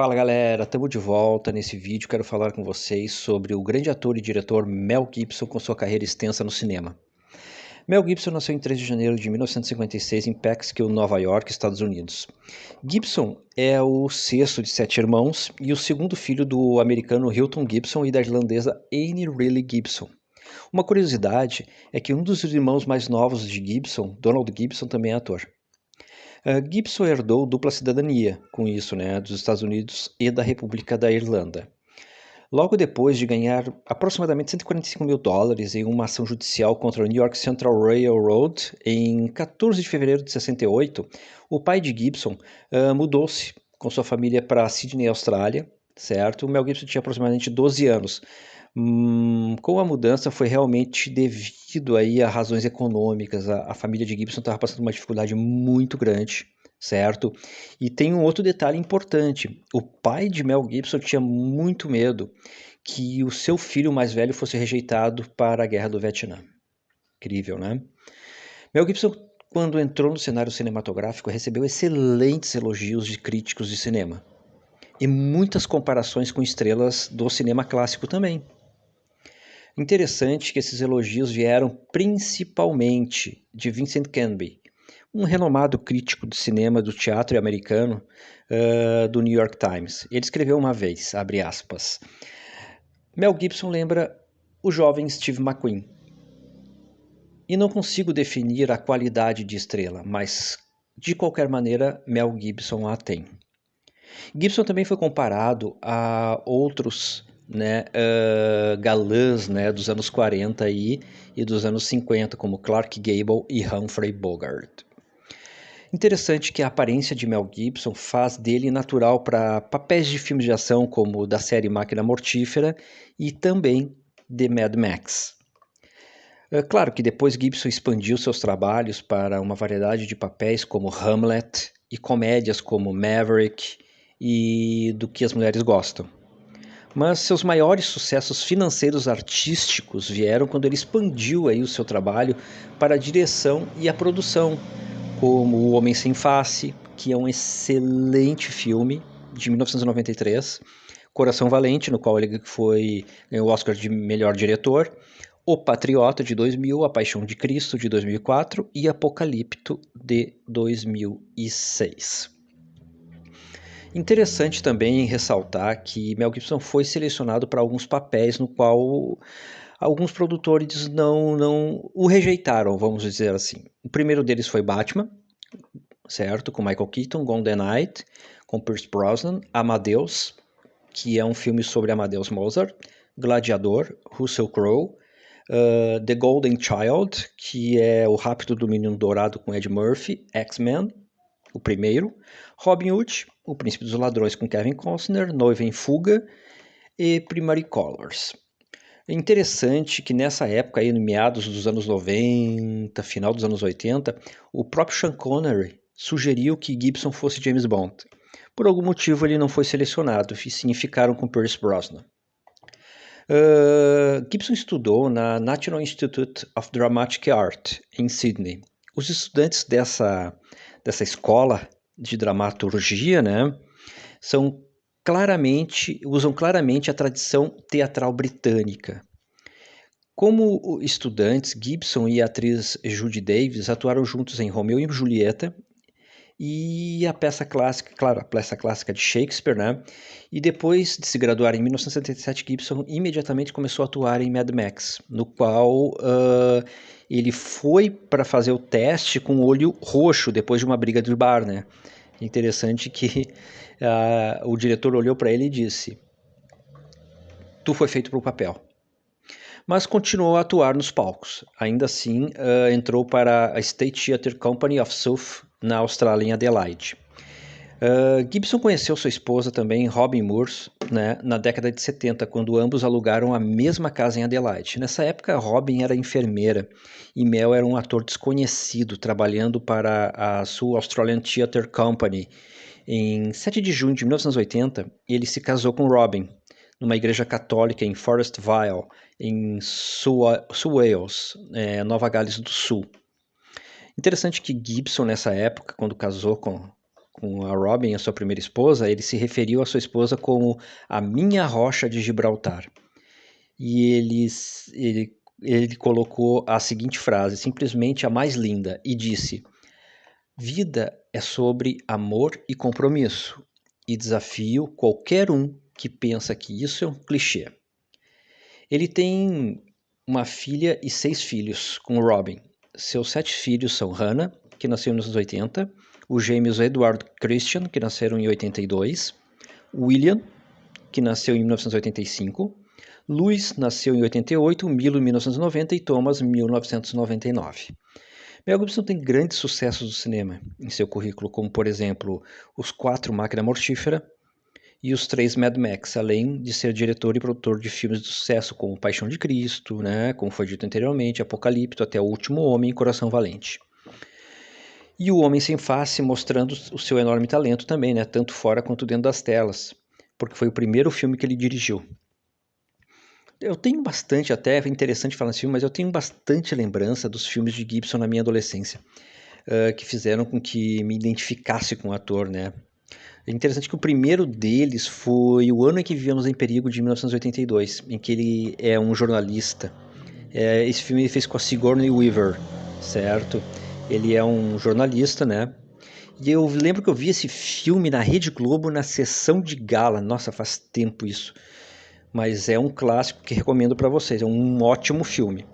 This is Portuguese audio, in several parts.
Fala galera, estamos de volta. Nesse vídeo quero falar com vocês sobre o grande ator e diretor Mel Gibson com sua carreira extensa no cinema. Mel Gibson nasceu em 3 de janeiro de 1956 em Peekskill, Nova York, Estados Unidos. Gibson é o sexto de 7 irmãos e o segundo filho do americano Hilton Gibson e da irlandesa Anne Riley Gibson. Uma curiosidade é que um dos irmãos mais novos de Gibson, Donald Gibson, também é ator. Gibson herdou dupla cidadania, com isso, dos Estados Unidos e da República da Irlanda. Logo depois de ganhar aproximadamente $145 mil em uma ação judicial contra o New York Central Railroad, em 14 de fevereiro de 68, o pai de Gibson mudou-se com sua família para Sydney, Austrália, certo? O Mel Gibson tinha aproximadamente 12 anos. Com a mudança foi realmente devido aí a razões econômicas. A família de Gibson estava passando uma dificuldade muito grande, certo? E tem um outro detalhe importante: o pai de Mel Gibson tinha muito medo que o seu filho mais velho fosse rejeitado para a Guerra do Vietnã. Incrível, né? Mel Gibson, quando entrou no cenário cinematográfico, recebeu excelentes elogios de críticos de cinema e muitas comparações com estrelas do cinema clássico também. Interessante que esses elogios vieram principalmente de Vincent Canby, um renomado crítico de cinema do teatro americano do New York Times. Ele escreveu uma vez, abre aspas, Mel Gibson lembra o jovem Steve McQueen. E não consigo definir a qualidade de estrela, mas de qualquer maneira Mel Gibson a tem. Gibson também foi comparado a outros galãs dos anos 40 e dos anos 50, como Clark Gable e Humphrey Bogart. Interessante que a aparência de Mel Gibson faz dele natural para papéis de filmes de ação como da série Máquina Mortífera e também de Mad Max. Claro que depois Gibson expandiu seus trabalhos para uma variedade de papéis como Hamlet e comédias como Maverick e Do que as Mulheres Gostam. Mas seus maiores sucessos financeiros artísticos vieram quando ele expandiu aí o seu trabalho para a direção e a produção, como O Homem Sem Face, que é um excelente filme de 1993, Coração Valente, no qual ele ganhou o Oscar de melhor diretor, O Patriota, de 2000, A Paixão de Cristo, de 2004 e Apocalipto, de 2006. Interessante também ressaltar que Mel Gibson foi selecionado para alguns papéis no qual alguns produtores não o rejeitaram, vamos dizer assim. O primeiro deles foi Batman, certo? Com Michael Keaton, Gone the Night, com Pierce Brosnan, Amadeus, que é um filme sobre Amadeus Mozart, Gladiador, Russell Crowe, The Golden Child, que é O Rapto do Menino Dourado com Ed Murphy, X-Men, o primeiro, Robin Hood, O Príncipe dos Ladrões com Kevin Costner, Noiva em Fuga e Primary Colors. É interessante que nessa época, aí, no meados dos anos 90, final dos anos 80, o próprio Sean Connery sugeriu que Gibson fosse James Bond. Por algum motivo ele não foi selecionado, e sim ficaram com Pierce Brosnan. Gibson estudou na National Institute of Dramatic Art, em Sydney. Os estudantes dessa escola de dramaturgia, usam claramente a tradição teatral britânica. Como estudantes, Gibson e a atriz Judy Davis atuaram juntos em Romeu e Julieta e a peça clássica de Shakespeare, E depois de se graduar em 1977, Gibson imediatamente começou a atuar em Mad Max, no qual ele foi para fazer o teste com o olho roxo depois de uma briga de bar, Interessante que o diretor olhou para ele e disse: "Tu foi feito para o papel." Mas continuou a atuar nos palcos. Ainda assim, entrou para a State Theatre Company of South, na Austrália, em Adelaide. Gibson conheceu sua esposa também, Robin Moore, na década de 70, quando ambos alugaram a mesma casa em Adelaide. Nessa época, Robin era enfermeira e Mel era um ator desconhecido, trabalhando para a sua Australian Theatre Company. Em 7 de junho de 1980, ele se casou com Robin, numa igreja católica em Forestville, em Wales, Nova Gales do Sul. Interessante que Gibson, nessa época, quando casou com com a Robin, a sua primeira esposa, ele se referiu à sua esposa como a minha rocha de Gibraltar. E ele colocou a seguinte frase, simplesmente a mais linda, e disse: vida é sobre amor e compromisso, e desafio qualquer um que pensa que isso é um clichê. Ele tem uma filha e 6 filhos com o Robin. Seus 7 filhos são Hannah, que nasceu nos anos 80, os gêmeos Edward Christian, que nasceram em 82, William, que nasceu em 1985, Louis nasceu em 88, Milo em 1990 e Thomas em 1999. Mel Gibson tem grandes sucessos do cinema em seu currículo, como por exemplo Os 4 Máquina Mortífera e Os 3 Mad Max, além de ser diretor e produtor de filmes de sucesso como Paixão de Cristo, né, como foi dito anteriormente, Apocalipto, Até o Último Homem e Coração Valente. E O Homem Sem Face, mostrando o seu enorme talento também, né, tanto fora quanto dentro das telas, porque foi o primeiro filme que ele dirigiu. Eu tenho bastante, até é interessante falar nesse filme, mas eu tenho bastante lembrança dos filmes de Gibson na minha adolescência, que fizeram com que me identificasse com o ator, né? É interessante que o primeiro deles foi O Ano em que Vivemos em Perigo, de 1982, em que ele é um jornalista. Esse filme ele fez com a Sigourney Weaver, certo? Ele é um jornalista, né? E eu lembro que eu vi esse filme na Rede Globo na sessão de gala. Nossa, faz tempo isso. Mas é um clássico que recomendo para vocês. É um ótimo filme.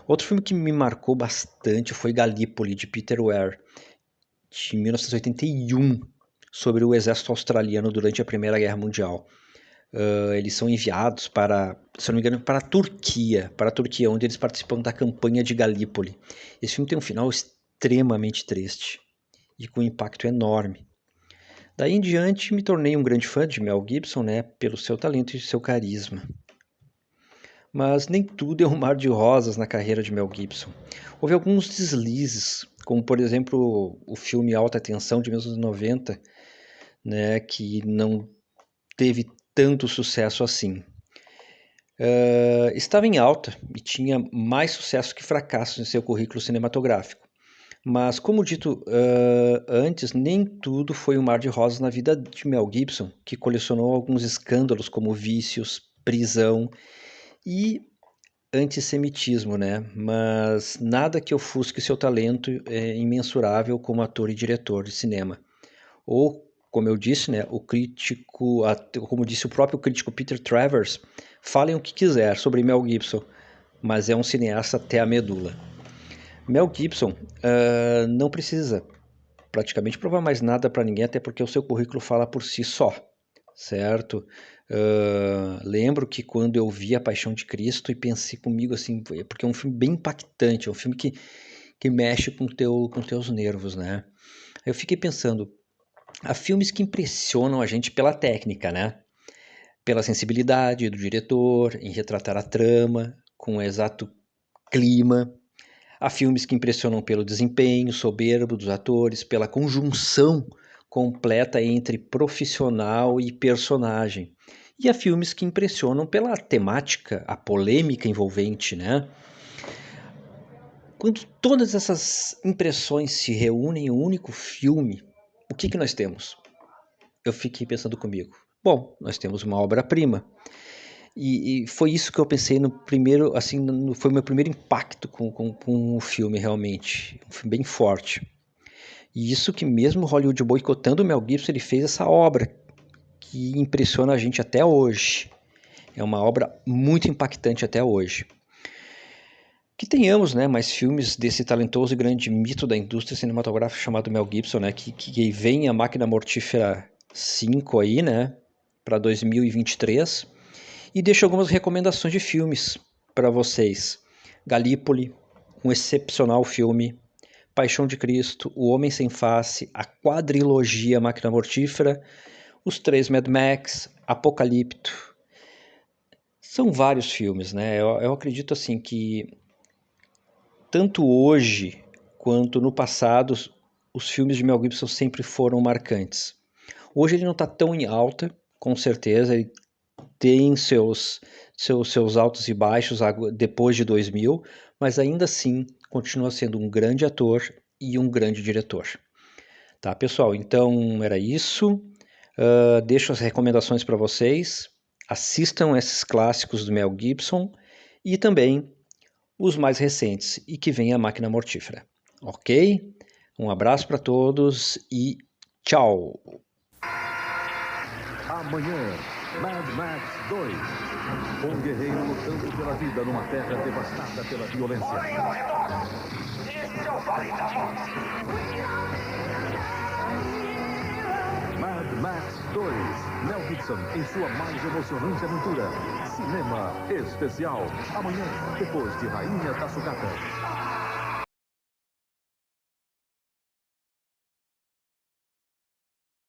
Outro filme que me marcou bastante foi Gallipoli, de Peter Weir, de 1981, sobre o exército australiano durante a Primeira Guerra Mundial. Eles são enviados para, se não me engano, para a Turquia, onde eles participam da campanha de Gallipoli. Esse filme tem um final extremamente triste e com um impacto enorme. Daí em diante me tornei um grande fã de Mel Gibson, né, pelo seu talento e seu carisma. Mas nem tudo é um mar de rosas na carreira de Mel Gibson. Houve alguns deslizes, como por exemplo o filme Alta Tensão de 1990, né, que não teve tanto sucesso assim. Estava em alta e tinha mais sucesso que fracassos em seu currículo cinematográfico. Mas, como dito antes, nem tudo foi um mar de rosas na vida de Mel Gibson, que colecionou alguns escândalos como vícios, prisão e antissemitismo, né? Mas nada que ofusque seu talento imensurável como ator e diretor de cinema. Ou, como eu disse, né, como disse o próprio crítico Peter Travers, falem o que quiser sobre Mel Gibson, mas é um cineasta até a medula. Mel Gibson não precisa praticamente provar mais nada para ninguém, até porque o seu currículo fala por si só, certo? Lembro que quando eu vi A Paixão de Cristo e pensei comigo assim, porque é um filme bem impactante, é um filme que mexe com teus nervos, né? Eu fiquei pensando, há filmes que impressionam a gente pela técnica, né? Pela sensibilidade do diretor em retratar a trama com o exato clima. Há filmes que impressionam pelo desempenho soberbo dos atores, pela conjunção completa entre profissional e personagem. E há filmes que impressionam pela temática, a polêmica envolvente, né? Quando todas essas impressões se reúnem em um único filme, o que nós temos? Eu fiquei pensando comigo. Bom, nós temos uma obra-prima. E foi isso que eu pensei no primeiro, assim, foi o meu primeiro impacto com o filme, realmente. Um filme bem forte. E isso que mesmo Hollywood boicotando o Mel Gibson, ele fez essa obra que impressiona a gente até hoje. É uma obra muito impactante até hoje. Que tenhamos, né, mais filmes desse talentoso e grande mito da indústria cinematográfica chamado Mel Gibson, né, que vem a Máquina Mortífera 5 aí, né, para 2023. E deixo algumas recomendações de filmes para vocês. Gallipoli, um excepcional filme. Paixão de Cristo, O Homem Sem Face, a quadrilogia Máquina Mortífera, Os 3 Mad Max, Apocalipto. São vários filmes, né? Eu acredito assim que tanto hoje quanto no passado os filmes de Mel Gibson sempre foram marcantes. Hoje ele não está tão em alta, com certeza, ele tem seus altos e baixos depois de 2000, mas ainda assim continua sendo um grande ator e um grande diretor. Tá, pessoal? Então era isso. Deixo as recomendações para vocês. Assistam esses clássicos do Mel Gibson e também os mais recentes e que vem a Máquina Mortífera. Ok? Um abraço para todos e tchau! Amanhã, Mad Max 2. Um guerreiro lutando pela vida numa terra devastada pela violência. Olhem ao redor! Este é o Vale da Morte! Mad Max 2. Mel Gibson em sua mais emocionante aventura. Cinema especial. Amanhã, depois de Rainha da Sucata.